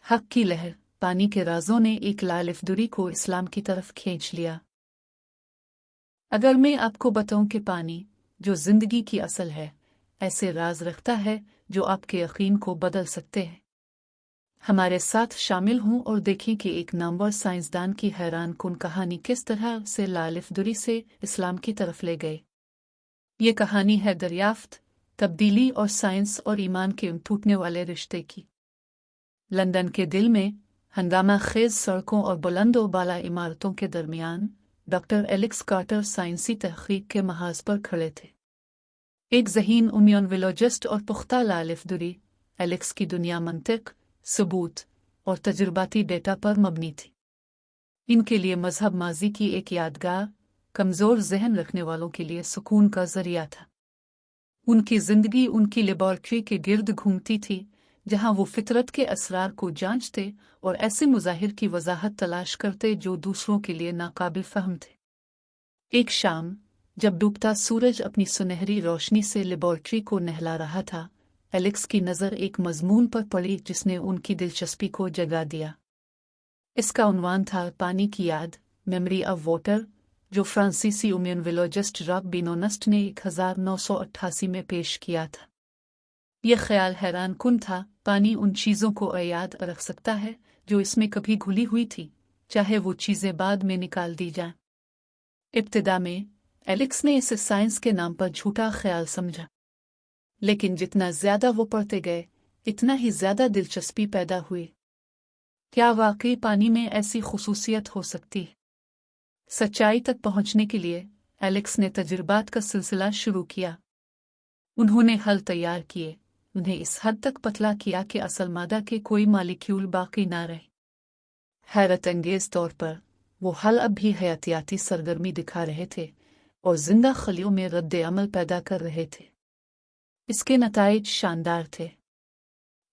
हक की लहर, पानी के राजों ने एक लालिफदुरी को इस्लाम की तरफ खींच लिया। अगर मैं आपको बताऊं कि पानी, जो जिंदगी की असल है, ऐसे राज रखता है जो आपके यकीन को बदल सकते हैं। हमारे साथ शामिल हों और देखें कि एक नामवर साइंसदान की हैरान कुन कहानी किस तरह से लालिफदुरी से इस्लाम की तरफ ले गए। ये कहानी है दरियाफ्त, तब्दीली और साइंस और ईमान के उन टूटने वाले रिश्ते की। लंदन के दिल में हंगामा खेज सड़कों और बुलंदो बाला इमारतों के दरमियान डॉक्टर एलेक्स कार्टर साइंसी तहकीक के महाज पर खड़े थे। एक ज़हीन इम्यूनोलॉजिस्ट और पुख्ता लालिफदुरी। एलेक्स की दुनिया मंतिक, सबूत और तजुर्बाती डेटा पर मबनी थी। इनके लिए मजहब माजी की एक यादगार, कमज़ोर जहन रखने वालों के लिए सुकून का जरिया था। उनकी जिंदगी उनकी लेबॉर्ट्री के गिर्द घूमती थी, जहां वो फितरत के असरार को जांचते और ऐसे मुज़ाहिर की वजाहत तलाश करते जो दूसरों के लिए नाकाबिल फहम थे। एक शाम, जब डूबता सूरज अपनी सुनहरी रोशनी से लेबॉर्ट्री को नहला रहा था, एलेक्स की नज़र एक मजमून पर पड़ी जिसने उनकी दिलचस्पी को जगा दिया। इसका उन्वान था पानी की याद, मेमोरी ऑफ वाटर, जो फ्रांसीसी इम्यूनोलॉजिस्ट रॉब बिनोनस्ट ने 1988 में पेश किया था। यह ख्याल हैरान कुन था, पानी उन चीज़ों को याद रख सकता है जो इसमें कभी घुली हुई थी, चाहे वो चीज़ें बाद में निकाल दी जाएं। इब्तिदा में एलेक्स ने इसे साइंस के नाम पर झूठा ख्याल समझा, लेकिन जितना ज्यादा वो पढ़ते गए, इतना ही ज्यादा दिलचस्पी पैदा हुई। क्या वाकई पानी में ऐसी खुसूसियत हो सकती है? सच्चाई तक पहुंचने के लिए एलेक्स ने तजुर्बात का सिलसिला शुरू किया। उन्होंने हल तैयार किए, उन्हें इस हद तक पतला किया कि असल मादा के कोई मालिक्यूल बाकी ना रहे। हैरत अंगेज तौर पर वो हल अब भी हयातियाती सरगर्मी दिखा रहे थे और जिंदा खलियों में रद्द अमल पैदा कर रहे थे। इसके नताइज शानदार थे।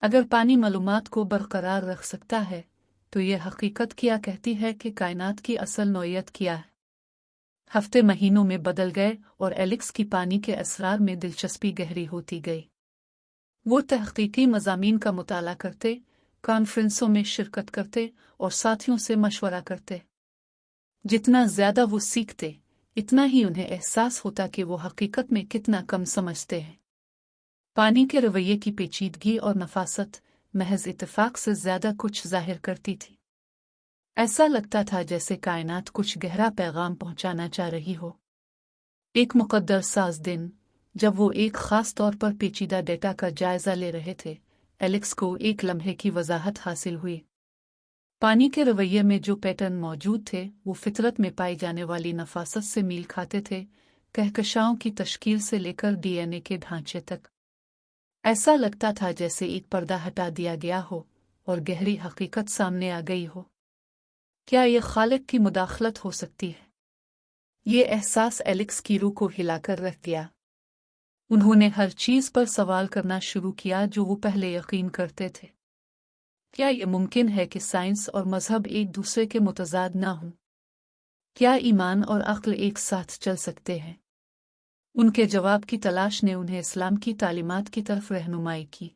अगर पानी मालूमात को बरकरार रख सकता है, तो यह हकीकत क्या कहती है कि कायनात की असल नौइयत क्या है? हफ्ते महीनों में बदल गए और एलेक्स की पानी के असरार में दिलचस्पी गहरी होती गई। वो तहकीकी मज़ामीन का मुताला करते, कॉन्फ्रेंसों में शिरकत करते और साथियों से मशवरा करते। जितना ज्यादा वो सीखते, इतना ही उन्हें एहसास होता कि वो हकीकत में कितना कम समझते हैं। पानी के रवैये की पेचीदगी और नफासत महज इत्तेफाक से ज्यादा कुछ जाहिर करती थी। ऐसा लगता था जैसे कायनात कुछ गहरा पैगाम पहुंचाना चाह रही हो। एक मुकद्दर साज दिन, जब वो एक खास तौर पर पेचीदा डेटा का जायजा ले रहे थे, एलेक्स को एक लम्हे की वजाहत हासिल हुई। पानी के रवैये में जो पैटर्न मौजूद थे, वो फितरत में पाई जाने वाली नफासत से मेल खाते थे, कहकशाओं की तश्कील से लेकर डीएनए के ढांचे तक। ऐसा लगता था जैसे एक पर्दा हटा दिया गया हो और गहरी हकीकत सामने आ गई हो। क्या ये खालिक की मुदाखलत हो सकती है? ये एहसास एलेक्स की रूह को हिलाकर रख दिया। उन्होंने हर चीज पर सवाल करना शुरू किया जो वो पहले यकीन करते थे। क्या ये मुमकिन है कि साइंस और मजहब एक दूसरे के मुतजाद ना हों? क्या ईमान और अक्ल एक साथ चल सकते हैं? उनके जवाब की तलाश ने उन्हें इस्लाम की तालीमात की तरफ रहनुमाई की।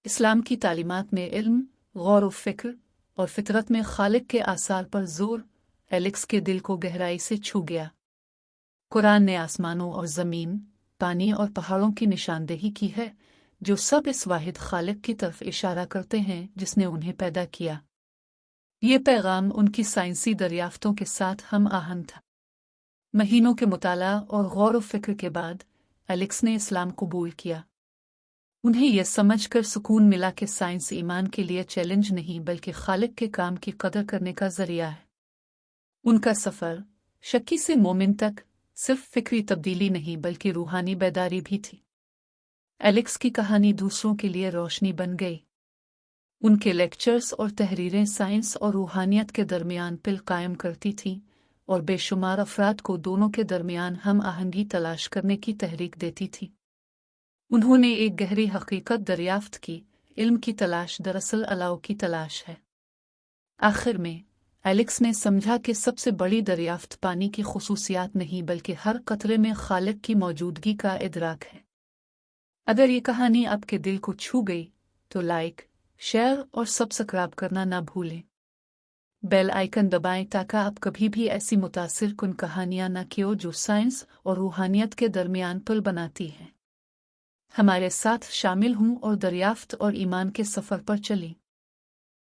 इस्लाम की तालीमात में इल्म, गौर व फिक्र और फितरत में खालिक के आसार पर जोर एलेक्स के दिल को गहराई से छू गया। कुरान ने आसमानों और ज़मीन, पानी और पहाड़ों की निशानदेही की है, जो सब इस वाहिद खालिक की तरफ इशारा करते हैं जिसने उन्हें पैदा किया। ये पैगाम उनकी साइंसी दरियाफ्तों के साथ हम आहंग था। महीनों के मुताला और गौर व फिक्र के बाद एलेक्स ने इस्लाम कबूल किया। उन्हें यह समझकर सुकून मिला कि साइंस ईमान के लिए चैलेंज नहीं बल्कि खालिक के काम की कदर करने का जरिया है। उनका सफ़र शक्की से मोमिन तक सिर्फ फिक्री तब्दीली नहीं बल्कि रूहानी बेदारी भी थी। एलेक्स की कहानी दूसरों के लिए रोशनी बन गई। उनके लेक्चर्स और तहरीरें साइंस और रूहानियत के दरमियान पिल कायम करती थीं और बेशुमार अफराद को दोनों के दरमियान हम आहंगी तलाश करने की तहरीक देती थी। उन्होंने एक गहरी हकीकत दरियाफ्त की, इल्म की तलाश दरअसल अलाव की तलाश है। आखिर में एलेक्स ने समझा कि सबसे बड़ी दरियाफ्त पानी की खुसूसियात नहीं बल्कि हर कतरे में खालिक की मौजूदगी का इदराक है। अगर ये कहानी आपके दिल को छू गई तो लाइक, शेयर और सब्सक्राइब करना ना भूलें। बेल आइकन दबाएं ताकि आप कभी भी ऐसी मुतासिर कुन कहानियां न खो जो साइंस और रूहानियत के दरमियान पुल बनाती हैं। हमारे साथ शामिल हों और दरियाफ्त और ईमान के सफ़र पर चलें।